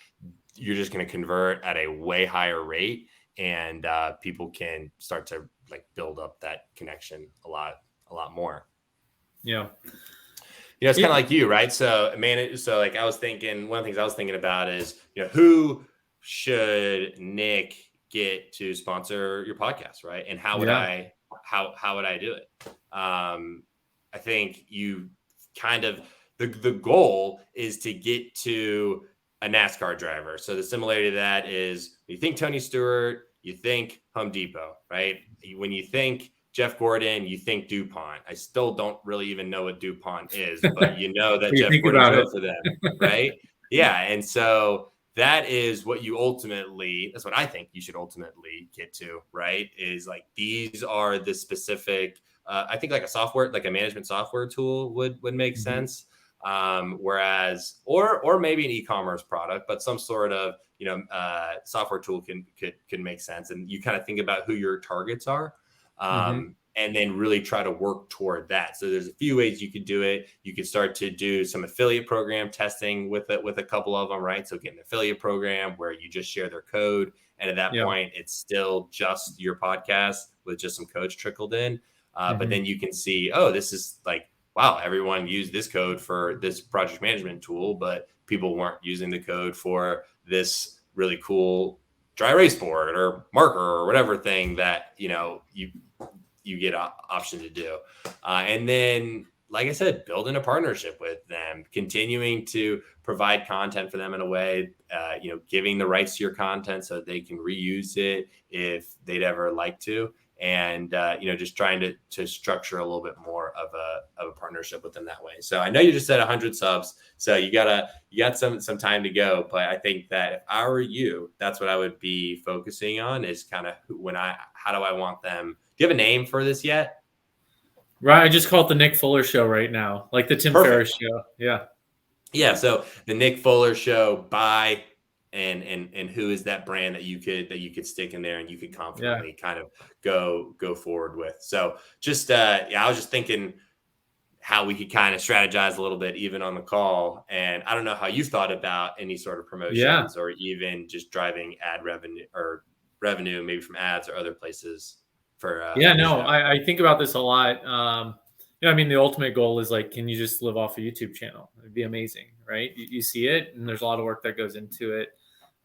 [SPEAKER 2] you're just going to convert at a way higher rate, and people can start to build up that connection a lot more.
[SPEAKER 1] Yeah.
[SPEAKER 2] It's kind of like you, right? So I was thinking, one of the things I was thinking about is, who should Nik get to sponsor your podcast, right? And how would I do it? I think you kind of, the goal is to get to a NASCAR driver. So the similarity to that is, you think Tony Stewart, you think Home Depot, right? When you think Jeff Gordon, you think DuPont. I still don't really even know what DuPont is, but that Jeff Gordon drove for them, right? Yeah. And so that's what I think you should ultimately get to, right? Is these are the specific, I think a software, a management software tool would make sense. Whereas, or maybe an e-commerce product, but some sort of, software tool can make sense. And you kind of think about who your targets are. and then really try to work toward that. So there's a few ways you could do it. You could start to do some affiliate program testing with a couple of them, right? So get an affiliate program where you just share their code. And at that point, it's still just your podcast with just some codes trickled in. But then you can see, oh, this is like, wow, everyone used this code for this project management tool, but people weren't using the code for this really cool dry erase board or marker or whatever thing that, you get an option to do. And then, like I said, building a partnership with them, continuing to provide content for them in a way, giving the rights to your content so they can reuse it if they'd ever like to. And, just trying to structure a little bit more of a partnership with them that way. So I know you just said 100 subs, so you got some time to go. But I think that if I were you, that's what I would be focusing on, is kind of how do I want them? Do you have a name for this yet?
[SPEAKER 1] Right. I just call it the Nik Fuller Show right now, like the Tim Ferriss Show. Yeah.
[SPEAKER 2] Yeah. So the Nik Fuller Show by and who is that brand that you could stick in there and you could confidently kind of go forward with. So just I was just thinking how we could kind of strategize a little bit even on the call. And I don't know how you thought about any sort of promotions or even just driving ad revenue maybe from ads or other places for
[SPEAKER 1] I think about this a lot. I mean, the ultimate goal is like, can you just live off a YouTube channel? It'd be amazing, right? You see it, and there's a lot of work that goes into it.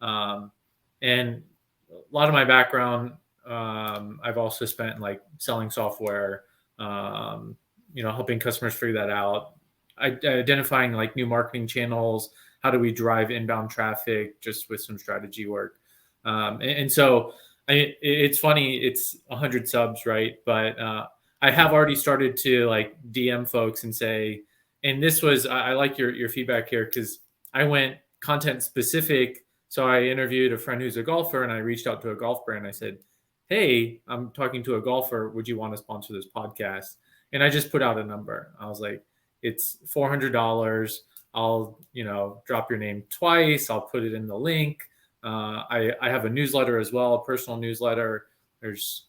[SPEAKER 1] And a lot of my background, I've also spent like selling software, helping customers figure that out, identifying like new marketing channels. How do we drive inbound traffic just with some strategy work? And so it's funny, it's 100 subs, right? But I have already started to like DM folks and say, and this was, I like your feedback here, because I went content specific. So I interviewed a friend who's a golfer, and I reached out to a golf brand. I said, hey, I'm talking to a golfer. Would you want to sponsor this podcast? And I just put out a number. I was like, it's $400. I'll, drop your name twice. I'll put it in the link. I have a newsletter as well, a personal newsletter. There's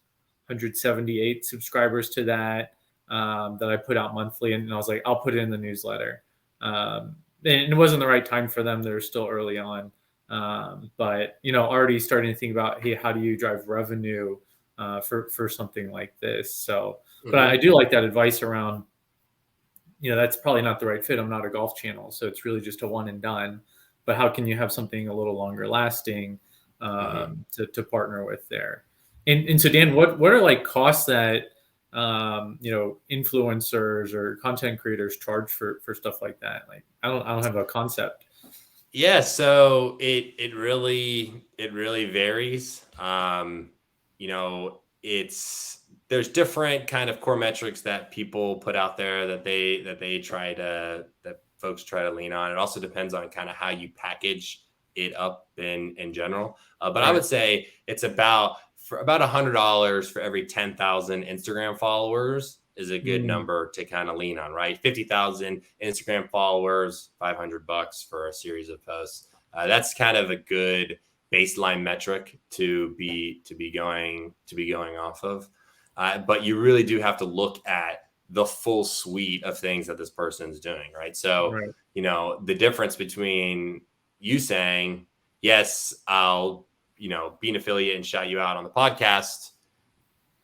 [SPEAKER 1] 178 subscribers to that I put out monthly. And I was like, I'll put it in the newsletter. And it wasn't the right time for them. They're still early on. But, already starting to think about, hey, how do you drive revenue for something like this? So, but I do like that advice around, that's probably not the right fit. I'm not a golf channel, so it's really just a one and done. But how can you have something a little longer lasting to partner with there? And so, Dan, what are like costs that influencers or content creators charge for stuff like that? Like, I don't have a concept.
[SPEAKER 2] Yeah, so it really varies. There's different kind of core metrics that people put out there that folks try to lean on. It also depends on kind of how you package it up in general. But I would say it's about $100 for every 10,000 Instagram followers is a good number to kind of lean on, right? 50,000 Instagram followers, $500 for a series of posts. That's kind of a good baseline metric to be going off of. But you really do have to look at the full suite of things that this person's doing, right? So, the difference between you saying, yes, I'll, be an affiliate and shout you out on the podcast,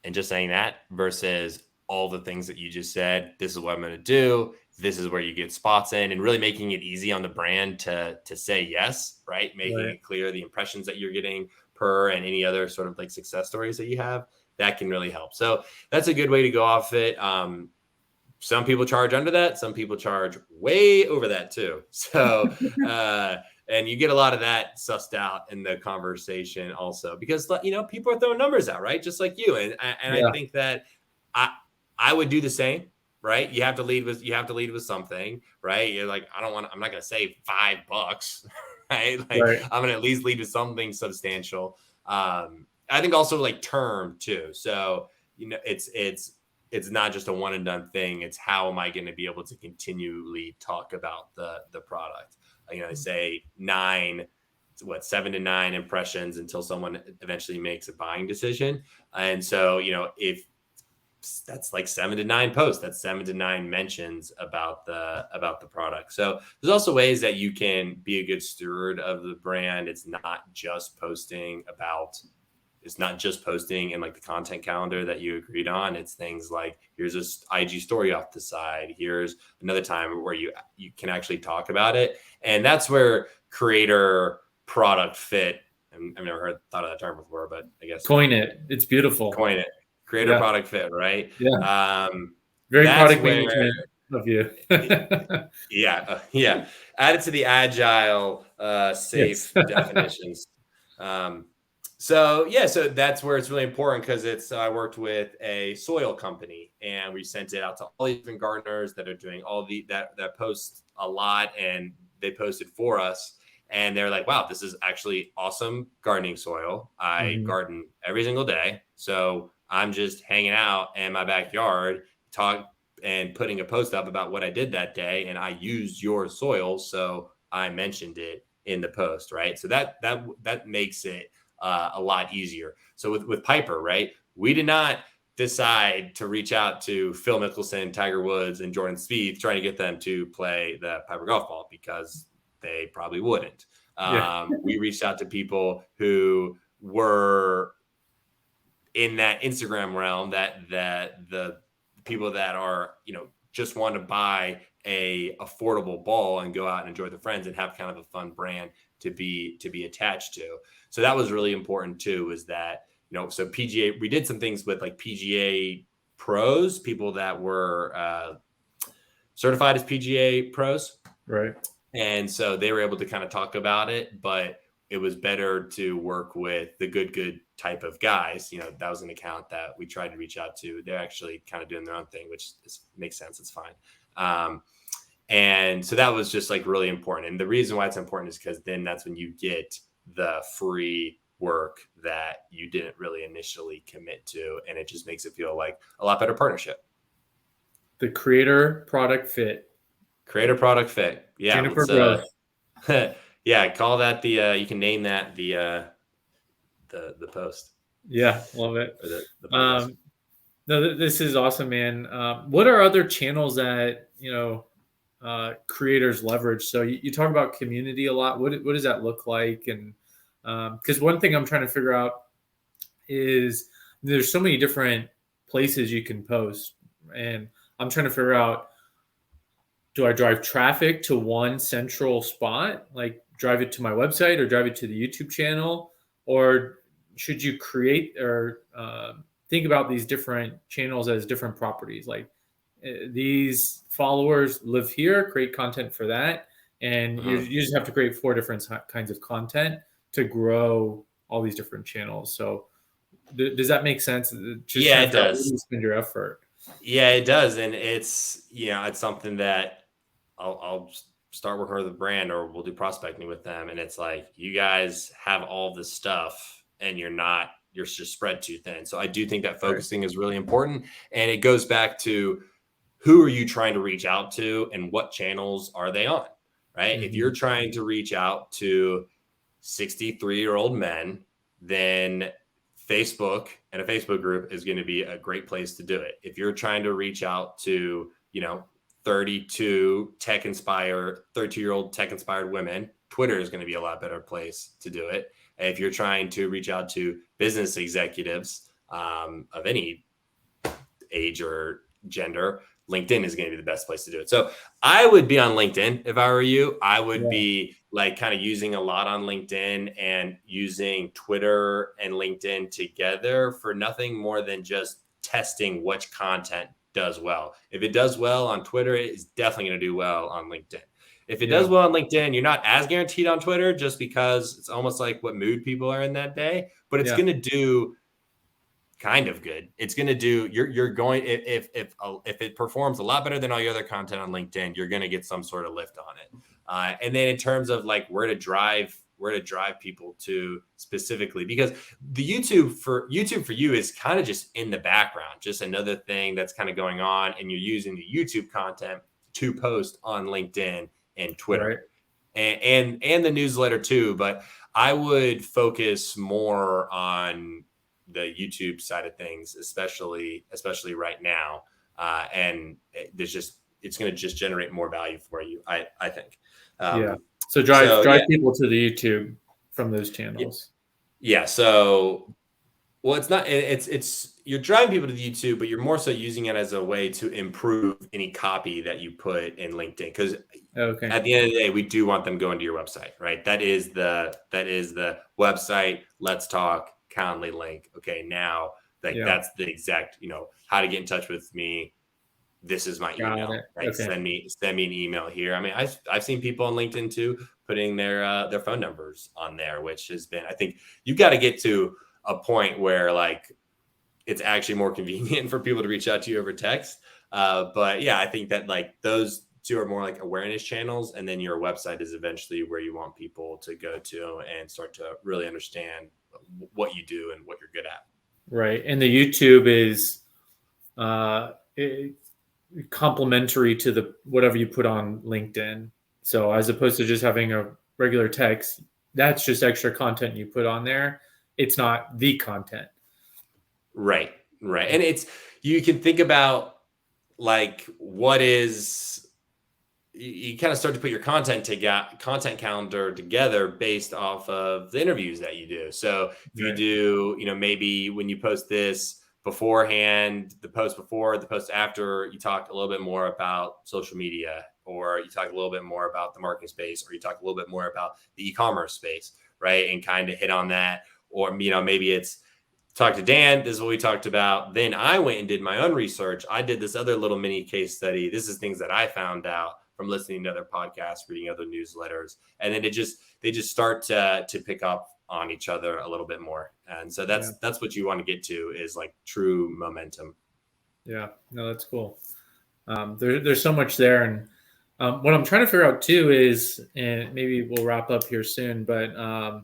[SPEAKER 2] and just saying that versus all the things that you just said, this is what I'm going to do. This is where you get spots in, and really making it easy on the brand to say yes, right? Making it clear the impressions that you're getting per and any other sort of like success stories that you have, that can really help. So that's a good way to go off it. Some people charge under that. Some people charge way over that too. So, and you get a lot of that sussed out in the conversation also, because, people are throwing numbers out, right? Just like you. And I think that I would do the same, right? You have to lead with something, right? You're like, I'm not going to say $5, right? I'm going to at least lead with something substantial. I think also like term too. So, it's not just a one and done thing. It's how am I going to be able to continually talk about the product? They say 7 to 9 impressions until someone eventually makes a buying decision. And so, if that's like 7 to 9 posts. That's 7 to 9 mentions about the product. So there's also ways that you can be a good steward of the brand. It's not just posting in like the content calendar that you agreed on. It's things like, here's this IG story off the side. Here's another time where you can actually talk about it. And that's where creator product fit. I've never thought of that term before, but I guess
[SPEAKER 1] Coin it. It's beautiful.
[SPEAKER 2] Coin it. Creator product fit, right?
[SPEAKER 1] Yeah. Very
[SPEAKER 2] That's
[SPEAKER 1] product management of you.
[SPEAKER 2] yeah. Add it to the agile, safe definitions. So that's where it's really important, because I worked with a soil company, and we sent it out to all these different gardeners that are doing all that post a lot, and they posted for us. And they're like, wow, this is actually awesome gardening soil. I garden every single day. So I'm just hanging out in my backyard, putting a post up about what I did that day. And I used your soil, so I mentioned it in the post, right? So that makes it a lot easier. So with Piper, right? We did not decide to reach out to Phil Mickelson, Tiger Woods, and Jordan Spieth, trying to get them to play the Piper golf ball, because they probably wouldn't. We reached out to people who were in that Instagram realm, that the people that are, just want to buy a affordable ball and go out and enjoy the friends and have kind of a fun brand to be attached to. So that was really important too, is that, so PGA, we did some things with like PGA pros, people that were certified as PGA pros.
[SPEAKER 1] Right.
[SPEAKER 2] And so they were able to kind of talk about it, but it was better to work with the good type of guys. That was an account that we tried to reach out to. They're actually kind of doing their own thing, which makes sense. It's fine. And so that was just like really important. And the reason why it's important is because then that's when you get the free work that you didn't really initially commit to. And it just makes it feel like a lot better partnership.
[SPEAKER 1] The creator product fit.
[SPEAKER 2] Creator product fit. Yeah.
[SPEAKER 1] Juniper growth.
[SPEAKER 2] Yeah. Call that you can name that the post.
[SPEAKER 1] Yeah. Love it.
[SPEAKER 2] Or
[SPEAKER 1] no, this is awesome, man. What are other channels that, creators leverage? So you talk about community a lot. What does that look like? And because one thing I'm trying to figure out is there's so many different places you can post, and I'm trying to figure out, do I drive traffic to one central spot, like drive it to my website or drive it to the YouTube channel, or should you create or think about these different channels as different properties? Like these followers live here, create content for that. And you just have to create 4 different kinds of content to grow all these different channels. So does that make sense? Just
[SPEAKER 2] it does.
[SPEAKER 1] Spend your effort.
[SPEAKER 2] Yeah, it does. And it's, it's something that I'll start working with a brand, or we'll do prospecting with them. And it's like, you guys have all this stuff and you're just spread too thin. So I do think that focusing is really important. And it goes back to, who are you trying to reach out to and what channels are they on, right? If you're trying to reach out to 63-year-old men, then Facebook and a Facebook group is going to be a great place to do it. If you're trying to reach out to, 32-year-old tech-inspired women, Twitter is going to be a lot better place to do it. And if you're trying to reach out to business executives of any age or gender, LinkedIn is going to be the best place to do it. So I would be on LinkedIn if I were you. I would be like kind of using a lot on LinkedIn and using Twitter and LinkedIn together for nothing more than just testing which content does well. If it does well on Twitter, it's definitely going to do well on LinkedIn. If it does well on LinkedIn, you're not as guaranteed on Twitter, just because it's almost like what mood people are in that day, but it's going to do kind of good. It's going to do, you're going, if it performs a lot better than all your other content on LinkedIn, you're going to get some sort of lift on it. And then in terms of like where to drive people to specifically, because the YouTube for you is kind of just in the background, just another thing that's kind of going on, and you're using the YouTube content to post on LinkedIn and Twitter, and the newsletter too. But I would focus more on the YouTube side of things, especially right now. And it's going to just generate more value for you, I think.
[SPEAKER 1] So drive people to the YouTube from those channels.
[SPEAKER 2] Yeah. So, well, it's not, it's, you're driving people to the YouTube, but you're more so using it as a way to improve any copy that you put in LinkedIn. Because at the end of the day, we do want them going to your website, right? That is the website. Let's talk Calendly link. Okay. Now that's the exact, how to get in touch with me. This is my email, right? Okay. Send me an email here. I mean, I've seen people on LinkedIn too, putting their phone numbers on there, which has been, I think you've got to get to a point where like it's actually more convenient for people to reach out to you over text. But yeah, I think that like those two are more like awareness channels, and then your website is eventually where you want people to go to and start to really understand what you do and what you're good at.
[SPEAKER 1] Right. And the YouTube is complementary to the whatever you put on LinkedIn. So as opposed to just having a regular text, that's just extra content you put on there. It's not the content.
[SPEAKER 2] Right. And you can think about like you kind of start to put your content calendar together based off of the interviews that you do. So if you do, maybe when you post this beforehand, the post before, the post after, you talk a little bit more about social media, or you talk a little bit more about the marketing space, or you talk a little bit more about the e-commerce space, right? And kind of hit on that. Or, maybe it's talk to Dan. This is what we talked about. Then I went and did my own research. I did this other little mini case study. This is things that I found out from listening to other podcasts, reading other newsletters. And then they just start to pick up on each other a little bit more. And so that's what you want to get to, is like true momentum.
[SPEAKER 1] Yeah, no, that's cool. There's so much there. And what I'm trying to figure out too is, and maybe we'll wrap up here soon, but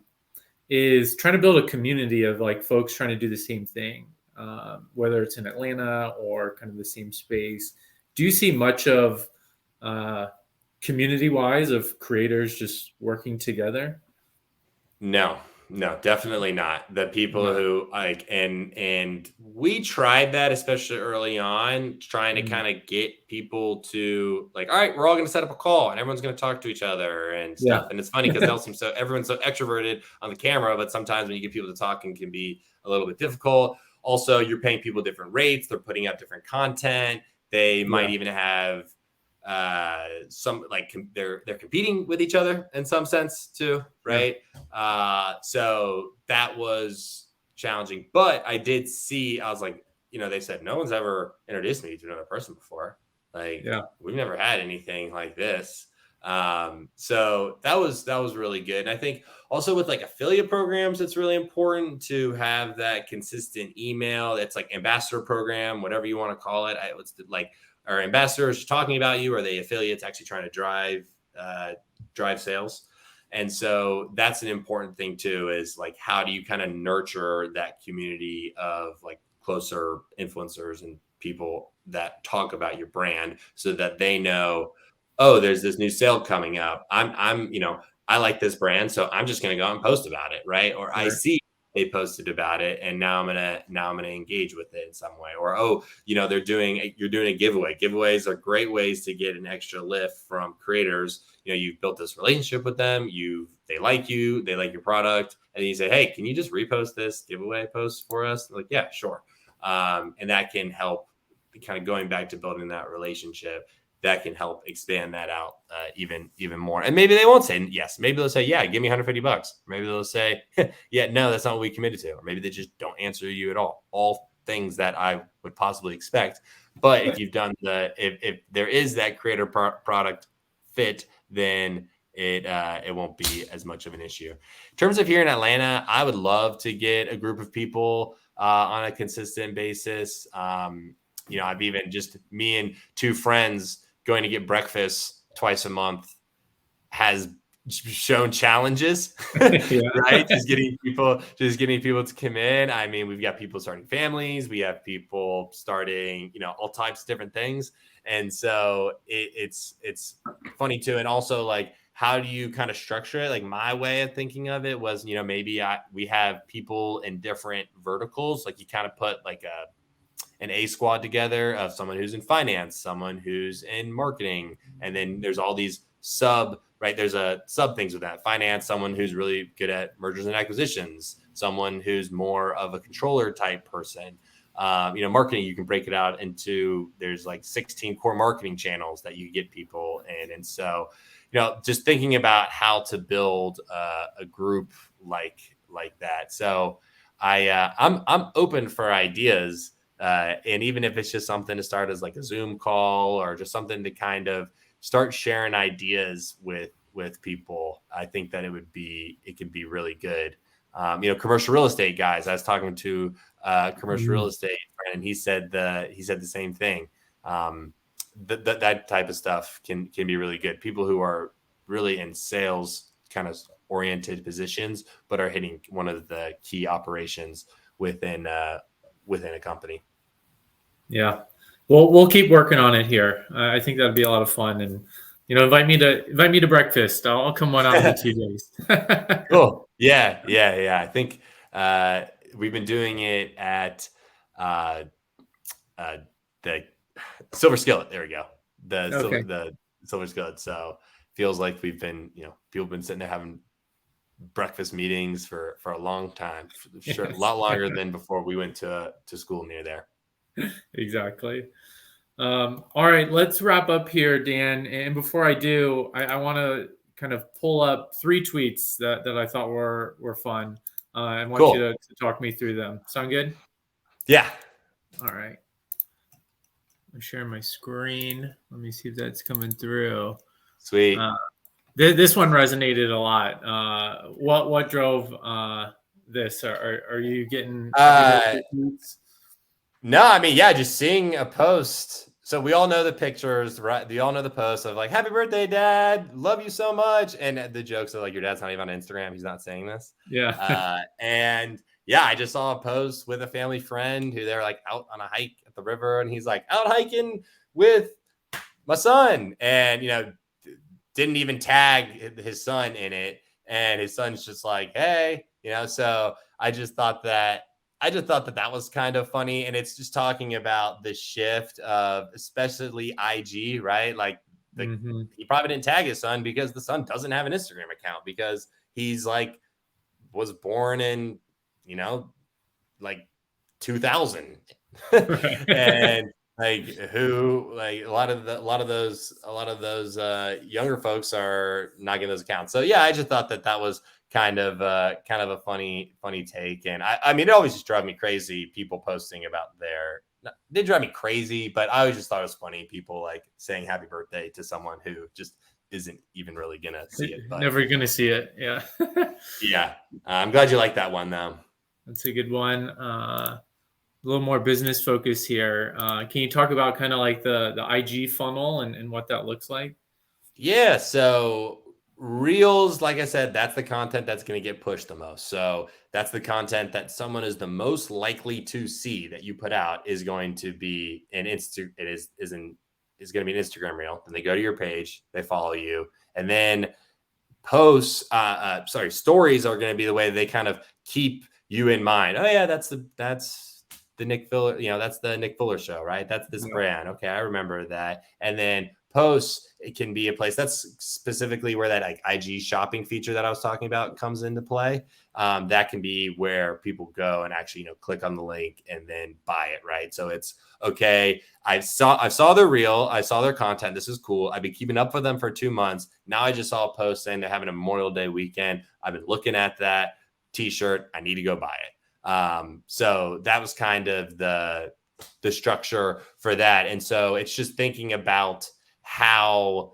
[SPEAKER 1] is trying to build a community of like folks trying to do the same thing, whether it's in Atlanta or kind of the same space. Do you see much of community-wise of creators just working together?
[SPEAKER 2] No, definitely not. The people who like, and we tried that, especially early on, trying to kind of get people to like, all right, we're all going to set up a call and everyone's going to talk to each other and stuff. And it's funny because everyone's so extroverted on the camera, but sometimes when you get people to talk, it can be a little bit difficult. Also, you're paying people different rates. They're putting out different content. They might even have some like they're competing with each other in some sense too, right? So that was challenging, but I did see, I was like, they said no one's ever introduced me to another person before. Like, we've never had anything like this. So that was really good. And I think also with like affiliate programs, it's really important to have that consistent email. It's like ambassador program, whatever you want to call it. It's like, are ambassadors talking about you? Are they affiliates actually trying to drive sales? And so that's an important thing too, is like, how do you kind of nurture that community of like closer influencers and people that talk about your brand so that they know, oh, there's this new sale coming up. I like this brand, so I'm just going to go out and post about it. Right. Or I see they posted about it, and now I'm gonna engage with it in some way. Or you're doing a giveaway. Giveaways are great ways to get an extra lift from creators. You've built this relationship with them. They like you, they like your product, and then you say, hey, can you just repost this giveaway post for us? They're like, yeah, sure. And that can help, kind of going back to building that relationship. That can help expand that out even more. And maybe they won't say yes. Maybe they'll say, yeah, give me $150. Maybe they'll say, yeah, no, that's not what we committed to. Or maybe they just don't answer you at all. All things that I would possibly expect. But if you've done if there is that creator product fit, then it won't be as much of an issue. In terms of here in Atlanta, I would love to get a group of people on a consistent basis. I've even just me and two friends going to get breakfast twice a month has shown challenges, right? Just getting people to come in. I mean, we've got people starting families, we have people starting, all types of different things. And so it's funny too. And also like how do you kind of structure it? Like my way of thinking of it was, maybe we have people in different verticals. Like you kind of put like an A squad together of someone who's in finance, someone who's in marketing, and then there's all these right? There's a sub things with that. Finance, someone who's really good at mergers and acquisitions, someone who's more of a controller type person. Marketing, you can break it out into, there's like 16 core marketing channels that you get people in. And so, just thinking about how to build a group like that. So I'm open for ideas. And even if it's just something to start as like a Zoom call or just something to kind of start sharing ideas with people, I think that it can be really good. Commercial real estate guys, I was talking to commercial real estate friend, and he said the same thing. That type of stuff can be really good. People who are really in sales kind of oriented positions, but are hitting one of the key operations within a company.
[SPEAKER 1] Yeah. Well, we'll keep working on it here. I think that'd be a lot of fun, and invite me to breakfast. I'll come one out of the 2 days.
[SPEAKER 2] Cool. Yeah. I think we've been doing it at the Silver Skillet. There we go. The Silver Skillet. So feels like we've been, people have been sitting there having breakfast meetings for a long time. Sure, yes. A lot longer than before we went to school near there.
[SPEAKER 1] Exactly. All right, let's wrap up here, Dan. And before I do, I want to kind of pull up 3 tweets that I thought were fun. I want you to talk me through them. Sound good?
[SPEAKER 2] Yeah.
[SPEAKER 1] All right. I'm sharing my screen. Let me see if that's coming through.
[SPEAKER 2] Sweet.
[SPEAKER 1] This one resonated a lot. What drove this? Are you getting tweets?
[SPEAKER 2] No, I mean, yeah, just seeing a post. So we all know the pictures, right? We all know the post of like, happy birthday, dad. Love you so much. And the jokes are like, your dad's not even on Instagram. He's not saying this.
[SPEAKER 1] Yeah.
[SPEAKER 2] And yeah, I just saw a post with a family friend who they're like out on a hike at the river. And he's like out hiking with my son. And, didn't even tag his son in it. And his son's just like, hey, so I just thought that was kind of funny. And it's just talking about the shift of especially IG, right? Like he probably didn't tag his son because the son doesn't have an Instagram account because he's like was born in, like 2000 and like a lot of those younger folks are not getting those accounts. So yeah, I just thought that was kind of a funny take. And I mean, it always just drove me crazy. People posting about they drive me crazy, but I always just thought it was funny. People like saying happy birthday to someone who just isn't even really gonna see it. But
[SPEAKER 1] never gonna see it. Yeah.
[SPEAKER 2] Yeah. I'm glad you like that one though.
[SPEAKER 1] That's a good one. A little more business focus here. Can you talk about kind of like the IG funnel and what that looks like?
[SPEAKER 2] Yeah. So Reels, like I said, that's the content that's going to get pushed the most. So that's the content that someone is the most likely to see that you put out is going to be is going to be an Instagram reel. And they go to your page, they follow you, and then stories are going to be the way they kind of keep you in mind. Oh yeah, that's the Nik Fuller, that's the Nik Fuller Show, right? That's this brand. Okay, I remember that. And then posts, it can be a place that's specifically where that like IG shopping feature that I was talking about comes into play. That can be where people go and actually, click on the link and then buy it, right? So it's okay. I saw their reel. I saw their content. This is cool. I've been keeping up with them for 2 months. Now I just saw a post saying they're having a Memorial Day weekend. I've been looking at that t-shirt. I need to go buy it. So that was kind of the structure for that. And so it's just thinking about how,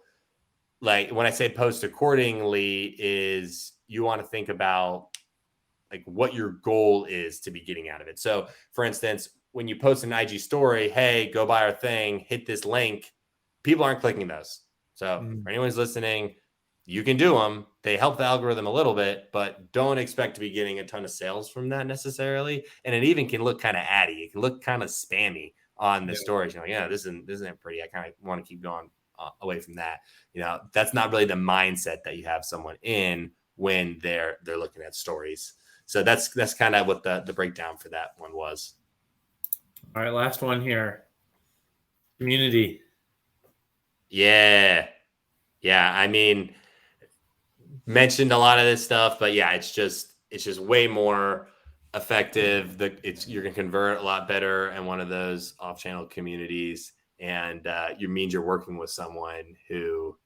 [SPEAKER 2] like, when I say post accordingly, is you want to think about like what your goal is to be getting out of it. So for instance, when you post an IG story, hey, go buy our thing, hit this link, people aren't clicking those. So for anyone who's listening, you can do them. They help the algorithm a little bit, but don't expect to be getting a ton of sales from that necessarily. And it even can look kind of addy. It can look kind of spammy on the stories. This isn't pretty. I kind of want to keep going away from that. That's not really the mindset that you have someone in when they're looking at stories. So that's kind of what the breakdown for that one was.
[SPEAKER 1] All right, last one here. Community.
[SPEAKER 2] Yeah. I mean, mentioned a lot of this stuff, but yeah, it's just way more effective. You're gonna convert a lot better in one of those off-channel communities, and you means you're working with someone who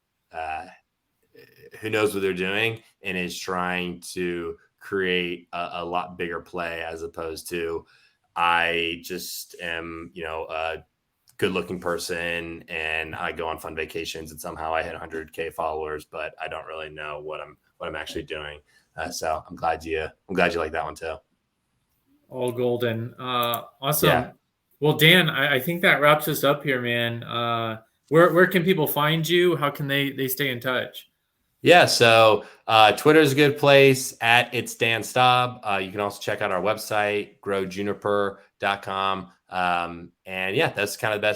[SPEAKER 2] knows what they're doing and is trying to create a lot bigger play, as opposed to I just am a good looking person and I go on fun vacations and somehow I hit 100K followers, but I don't really know what I'm actually doing. So I'm glad you like that one too.
[SPEAKER 1] All golden. Awesome.
[SPEAKER 2] Yeah.
[SPEAKER 1] Well, Dan, I think that wraps us up here, man. Where can people find you? How can they stay in touch?
[SPEAKER 2] Yeah, so Twitter is a good place at It's Dan Staub. You can also check out our website, growjuniper.com. And yeah, that's kind of the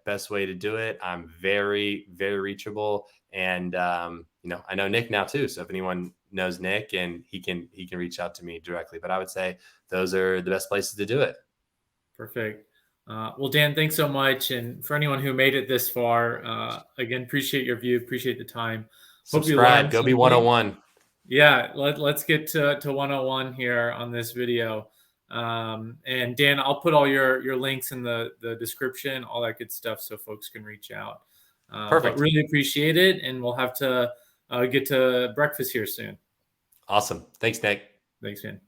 [SPEAKER 2] best way to do it. I'm very, very reachable. And I know Nik now too. So if anyone knows Nik, and he can reach out to me directly. But I would say those are the best places to do it.
[SPEAKER 1] Perfect. Well, Dan, thanks so much. And for anyone who made it this far, again, appreciate your view, appreciate the time.
[SPEAKER 2] Subscribe, go be 101.
[SPEAKER 1] Yeah, let's get to 101 here on this video. And Dan, I'll put all your links in the description, all that good stuff, so folks can reach out.
[SPEAKER 2] Perfect.
[SPEAKER 1] But really appreciate it, and we'll have to get to breakfast here soon.
[SPEAKER 2] Awesome. Thanks, Nik.
[SPEAKER 1] Thanks, man.